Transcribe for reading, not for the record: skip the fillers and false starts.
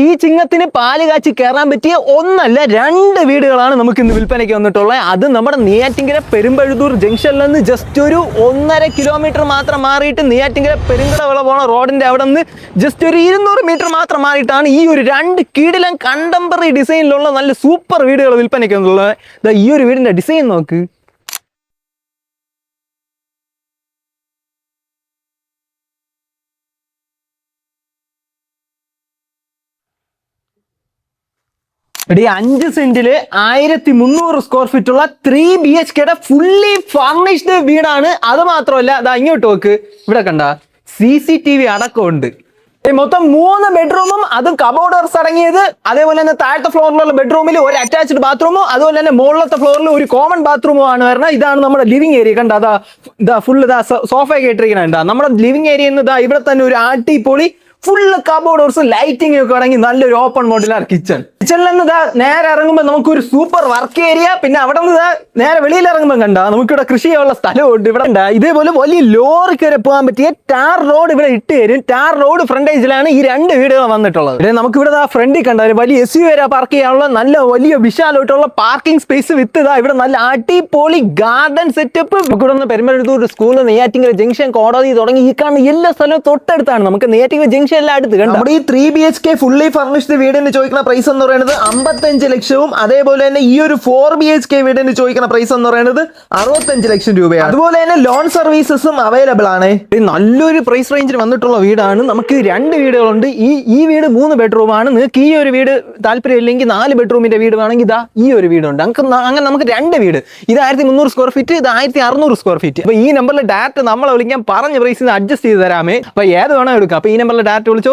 ഈ ചിങ്ങത്തിന് പാല് കാച്ചി കയറാൻ പറ്റിയ ഒന്നല്ല രണ്ട് വീടുകളാണ് നമുക്ക് ഇന്ന് വിൽപ്പനയ്ക്ക് വന്നിട്ടുള്ളത്. അത് നമ്മുടെ നെയ്യാറ്റിൻകര പെരുമ്പഴുതൂർ ജംഗ്ഷനിൽ നിന്ന് ജസ്റ്റ് ഒരു 1.5 കിലോമീറ്റർ മാത്രം മാറിയിട്ട് നെയ്യാറ്റിൻകര പെരുങ്കടവിള പോണ റോഡിന്റെ അവിടെ നിന്ന് ജസ്റ്റ് ഒരു 200 മീറ്റർ മാത്രം മാറിയിട്ടാണ് ഈ ഒരു രണ്ട് കിടിലൻ കണ്ടംപററി ഡിസൈനിലുള്ള നല്ല സൂപ്പർ വീടുകൾ വിൽപ്പനയ്ക്ക് വന്നിട്ടുള്ളത്. ഈ ഒരു വീടിന്റെ ഡിസൈൻ നോക്ക്. എടി 5 സെന്റില് 1300 സ്ക്വയർ ഫീറ്റ് ഉള്ള 3 BHK ഫുള്ളി ഫർണിഷ്ഡ് വീടാണ്. അത് മാത്രമല്ല, അതാ ഇങ്ങോട്ട് നോക്ക്, ഇവിടെ കണ്ട CCTV അടക്കമുണ്ട്. മൊത്തം 3 ബെഡ്റൂമും അതും കബോർഡേഴ്സ് അടങ്ങിയത്. അതേപോലെ തന്നെ താഴത്തെ ഫ്ലോറിലുള്ള ബെഡ്റൂമിൽ ഒരു അറ്റാച്ച്ഡ് ബാത്റൂമും അതുപോലെ തന്നെ മുകളിലത്തെ ഫ്ലോറിൽ ഒരു കോമൺ ബാത്റൂമും ആണ് വരുന്നത്. ഇതാണ് നമ്മുടെ ലിവിംഗ് ഏരിയ. കണ്ട ഇതാ ഫുൾ ഇതാ സോഫയൊക്കെ ഇട്ടിരിക്കണ. നമ്മുടെ ലിവിംഗ് ഏരിയയിൽ നിന്ന് ഇവിടെ തന്നെ ഒരു അടിപൊളി ഫുള്ള് കബോർഡേഴ്സ് ലൈറ്റിംഗ് ഒക്കെ അടങ്ങി നല്ലൊരു ഓപ്പൺ മോഡുലാർ കിച്ചണിൽ നിന്ന് നേരെ ഇറങ്ങുമ്പോൾ നമുക്കൊരു സൂപ്പർ വർക്ക് ഏരിയ. പിന്നെ അവിടെ നിന്ന് നേരെ വെളിയിൽ ഇറങ്ങുമ്പോൾ കണ്ട നമുക്കിവിടെ കൃഷി ചെയ്യാനുള്ള സ്ഥലമുണ്ട്. ഇവിടെ ഉണ്ട് ഇതേപോലെ വലിയ ലോറിക്ക് വരെ പോകാൻ പറ്റിയ ടാർ റോഡ് ഇവിടെ ഇട്ട് തരും. ടാർ റോഡ് ഫ്രണ്ടേജിലാണ് ഈ രണ്ട് വീടുകൾ വന്നിട്ടുള്ളത്. നമുക്ക് ഇവിടെ ഫ്രണ്ടിൽ കണ്ട ഒരു വലിയ SUV വരെ പാർക്ക് ചെയ്യാനുള്ള നല്ല വലിയ വിശാലമായിട്ടുള്ള പാർക്കിംഗ് സ്പേസ് വിത്ത് ഇവിടെ നല്ല അടിപൊളി ഗാർഡൻ സെറ്റപ്പ്. ഇവിടെ നിന്ന് പെരുമ്പഴുതൂർ സ്കൂൾ, നെയ്യാറ്റിൻകര ജംഗ്ഷൻ, കോടതി തുടങ്ങി ഈ കാണുന്ന എല്ലാ സ്ഥലവും തൊട്ടടുത്താണ്. നമുക്ക് നെയ്യാറ്റിൻകര ജംഗ്ഷൻ എല്ലാം അടുത്ത് കണ്ട. നമ്മുടെ ഈ 3 BHK ഫുള്ളി ഫർണിഷ്ഡ് വീടിന് ചോദിക്കുന്ന പ്രൈസ് എന്ന് പറയുന്നത് 55 ലക്ഷവും അതേപോലെ തന്നെ ഈ ഒരു 4 BHK വീടിന് ചോദിക്കുന്ന പ്രൈസ് എന്ന് പറയുന്നത് 65 ലക്ഷം രൂപയാണ്. അതുപോലെ തന്നെ ലോൺ സർവീസസും അവൈലബിൾ ആണ്. നല്ലൊരു പ്രൈസ് റേഞ്ചിൽ വന്നിട്ടുള്ള വീടാണ്. നമുക്ക് 2 വീടുകളുണ്ട്. ഈ വീട് 3 ബെഡ്റൂമാണ്. നിങ്ങൾക്ക് ഈ ഒരു വീട് താല്പര്യം ഇല്ലെങ്കിൽ 4 ബെഡ്റൂമിന്റെ വീട് വേണമെങ്കിൽ ഇതാ ഈ ഒരു വീടുണ്ട്. അങ്ങനെ നമുക്ക് 2 വീട്. ഇത് 1300 സ്ക്വയർ ഫീറ്റ്, ഇത് 1600 സ്ക്വയർ ഫീറ്റ്. അപ്പൊ ഈ നമ്പറിൽ ഡയറക്റ്റ് നമ്മളെ വിളിക്കാൻ പറഞ്ഞ പ്രൈസ് അഡ്ജസ്റ്റ് ചെയ്ത് തരാമേ. അപ്പൊ ഏത് വേണോ എടുക്കാം. അപ്പൊ ഈ നമ്പറിൽ ഡയറക്റ്റ് വിളിച്ചോ.